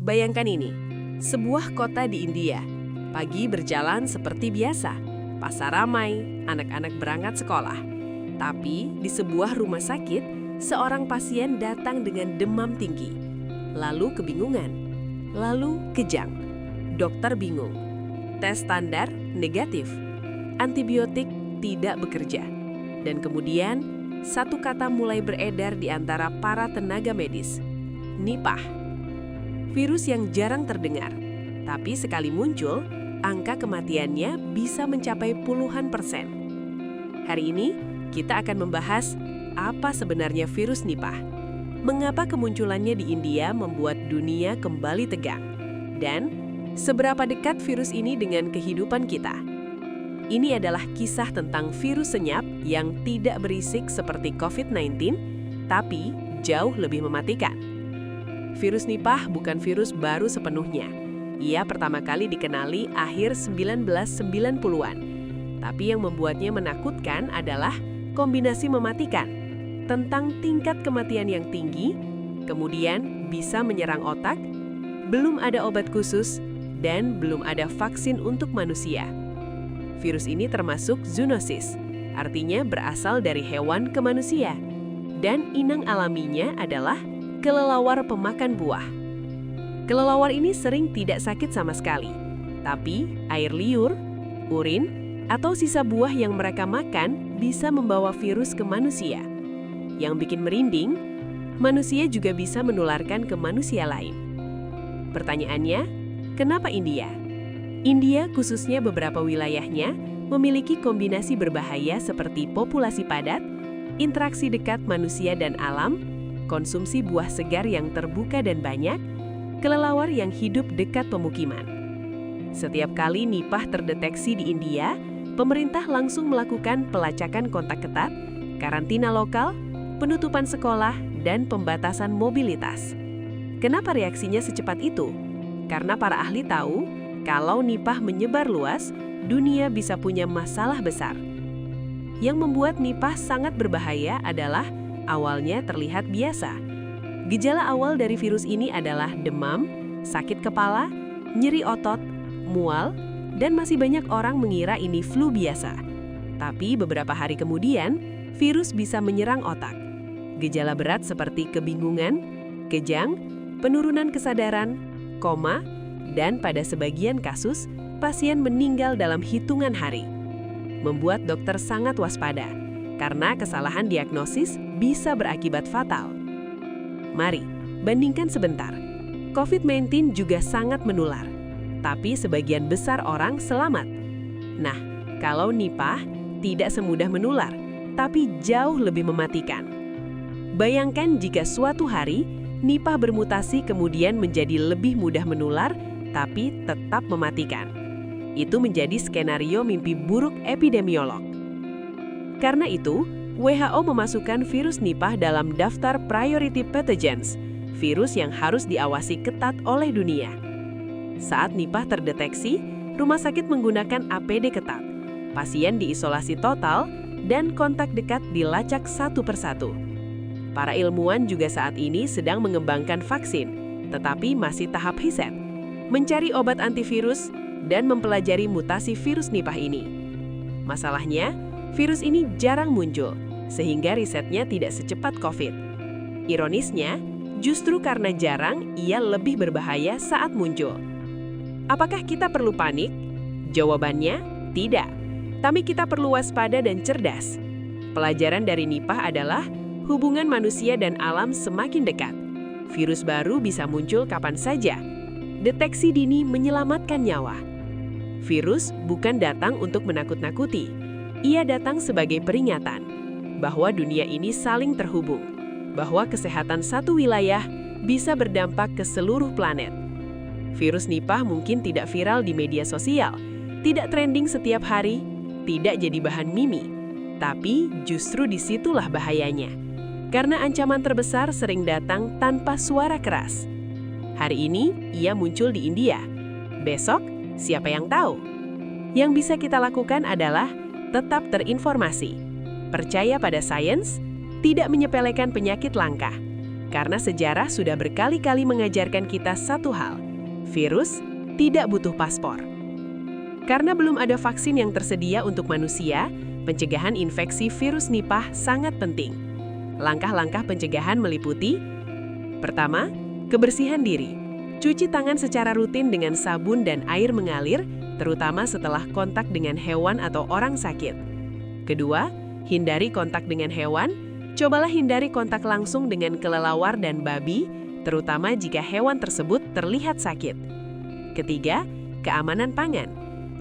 Bayangkan ini, sebuah kota di India. Pagi berjalan seperti biasa, pasar ramai, anak-anak berangkat sekolah. Tapi di sebuah rumah sakit, seorang pasien datang dengan demam tinggi. Lalu kebingungan, lalu kejang. Dokter bingung. Tes standar negatif. Antibiotik tidak bekerja. Dan kemudian, satu kata mulai beredar di antara para tenaga medis. Nipah. Virus yang jarang terdengar, tapi sekali muncul, angka kematiannya bisa mencapai puluhan persen. Hari ini, kita akan membahas apa sebenarnya virus Nipah, mengapa kemunculannya di India membuat dunia kembali tegang, dan seberapa dekat virus ini dengan kehidupan kita. Ini adalah kisah tentang virus senyap yang tidak berisik seperti COVID-19, tapi jauh lebih mematikan. Virus Nipah bukan virus baru sepenuhnya. Ia pertama kali dikenali akhir 1990-an. Tapi yang membuatnya menakutkan adalah kombinasi mematikan. Tentang tingkat kematian yang tinggi, kemudian bisa menyerang otak, belum ada obat khusus, dan belum ada vaksin untuk manusia. Virus ini termasuk zoonosis, artinya berasal dari hewan ke manusia. Dan inang alaminya adalah kelelawar pemakan buah. Kelelawar ini sering tidak sakit sama sekali, tapi air liur, urin, atau sisa buah yang mereka makan bisa membawa virus ke manusia. Yang bikin merinding, manusia juga bisa menularkan ke manusia lain. Pertanyaannya, kenapa India? India, khususnya beberapa wilayahnya, memiliki kombinasi berbahaya seperti populasi padat, interaksi dekat manusia dan alam, konsumsi buah segar yang terbuka dan banyak, kelelawar yang hidup dekat pemukiman. Setiap kali Nipah terdeteksi di India, pemerintah langsung melakukan pelacakan kontak ketat, karantina lokal, penutupan sekolah, dan pembatasan mobilitas. Kenapa reaksinya secepat itu? Karena para ahli tahu, kalau Nipah menyebar luas, dunia bisa punya masalah besar. Yang membuat Nipah sangat berbahaya adalah awalnya terlihat biasa. Gejala awal dari virus ini adalah demam, sakit kepala, nyeri otot, mual, dan masih banyak orang mengira ini flu biasa. Tapi beberapa hari kemudian, virus bisa menyerang otak. Gejala berat seperti kebingungan, kejang, penurunan kesadaran, koma, dan pada sebagian kasus, pasien meninggal dalam hitungan hari. Membuat dokter sangat waspada, karena kesalahan diagnosis bisa berakibat fatal. Mari, bandingkan sebentar. COVID-19 juga sangat menular, tapi sebagian besar orang selamat. Nah, kalau Nipah tidak semudah menular, tapi jauh lebih mematikan. Bayangkan jika suatu hari, Nipah bermutasi kemudian menjadi lebih mudah menular, tapi tetap mematikan. Itu menjadi skenario mimpi buruk epidemiolog. Karena itu, WHO memasukkan virus Nipah dalam daftar Priority Pathogens, virus yang harus diawasi ketat oleh dunia. Saat Nipah terdeteksi, rumah sakit menggunakan APD ketat, pasien diisolasi total, dan kontak dekat dilacak satu persatu. Para ilmuwan juga saat ini sedang mengembangkan vaksin, tetapi masih tahap riset, mencari obat antivirus, dan mempelajari mutasi virus Nipah ini. Masalahnya, virus ini jarang muncul, sehingga risetnya tidak secepat COVID. Ironisnya, justru karena jarang, ia lebih berbahaya saat muncul. Apakah kita perlu panik? Jawabannya, tidak. Tapi kita perlu waspada dan cerdas. Pelajaran dari Nipah adalah hubungan manusia dan alam semakin dekat. Virus baru bisa muncul kapan saja. Deteksi dini menyelamatkan nyawa. Virus bukan datang untuk menakut-nakuti. Ia datang sebagai peringatan bahwa dunia ini saling terhubung, bahwa kesehatan satu wilayah bisa berdampak ke seluruh planet. Virus Nipah mungkin tidak viral di media sosial, tidak trending setiap hari, tidak jadi bahan mimi. Tapi justru disitulah bahayanya. Karena ancaman terbesar sering datang tanpa suara keras. Hari ini, ia muncul di India. Besok, siapa yang tahu? Yang bisa kita lakukan adalah tetap terinformasi, percaya pada sains, tidak menyepelekan penyakit langka. Karena sejarah sudah berkali-kali mengajarkan kita satu hal, virus tidak butuh paspor. Karena belum ada vaksin yang tersedia untuk manusia, pencegahan infeksi virus Nipah sangat penting. Langkah-langkah pencegahan meliputi: pertama, kebersihan diri. Cuci tangan secara rutin dengan sabun dan air mengalir, terutama setelah kontak dengan hewan atau orang sakit. Kedua, hindari kontak dengan hewan. Cobalah hindari kontak langsung dengan kelelawar dan babi, terutama jika hewan tersebut terlihat sakit. Ketiga, keamanan pangan.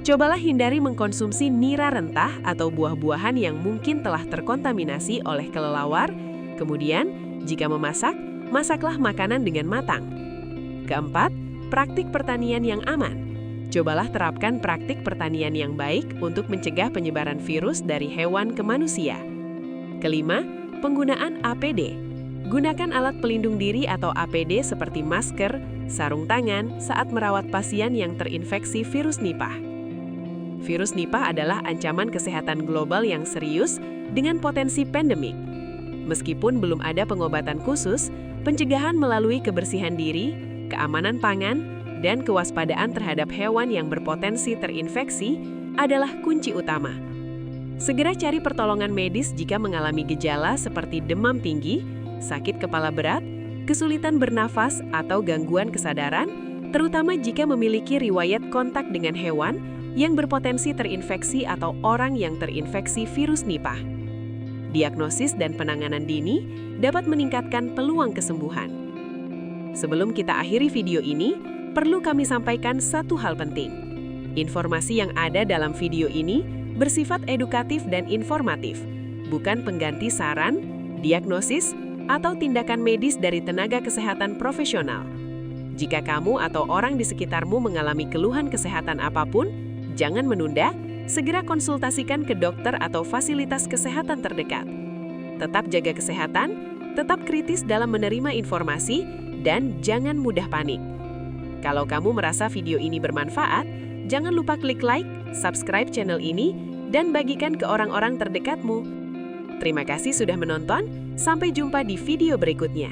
Cobalah hindari mengkonsumsi nira rentah atau buah-buahan yang mungkin telah terkontaminasi oleh kelelawar. Kemudian, jika memasak, masaklah makanan dengan matang. Keempat, praktik pertanian yang aman. Cobalah terapkan praktik pertanian yang baik untuk mencegah penyebaran virus dari hewan ke manusia. Kelima, penggunaan APD. Gunakan alat pelindung diri atau APD seperti masker, sarung tangan saat merawat pasien yang terinfeksi virus Nipah. Virus Nipah adalah ancaman kesehatan global yang serius dengan potensi pandemik. Meskipun belum ada pengobatan khusus, pencegahan melalui kebersihan diri, keamanan pangan, dan kewaspadaan terhadap hewan yang berpotensi terinfeksi adalah kunci utama. Segera cari pertolongan medis jika mengalami gejala seperti demam tinggi, sakit kepala berat, kesulitan bernafas, atau gangguan kesadaran, terutama jika memiliki riwayat kontak dengan hewan yang berpotensi terinfeksi atau orang yang terinfeksi virus Nipah. Diagnosis dan penanganan dini dapat meningkatkan peluang kesembuhan. Sebelum kita akhiri video ini, perlu kami sampaikan satu hal penting. Informasi yang ada dalam video ini bersifat edukatif dan informatif, bukan pengganti saran, diagnosis, atau tindakan medis dari tenaga kesehatan profesional. Jika kamu atau orang di sekitarmu mengalami keluhan kesehatan apapun, jangan menunda, segera konsultasikan ke dokter atau fasilitas kesehatan terdekat. Tetap jaga kesehatan, tetap kritis dalam menerima informasi, dan jangan mudah panik. Kalau kamu merasa video ini bermanfaat, jangan lupa klik like, subscribe channel ini, dan bagikan ke orang-orang terdekatmu. Terima kasih sudah menonton, sampai jumpa di video berikutnya.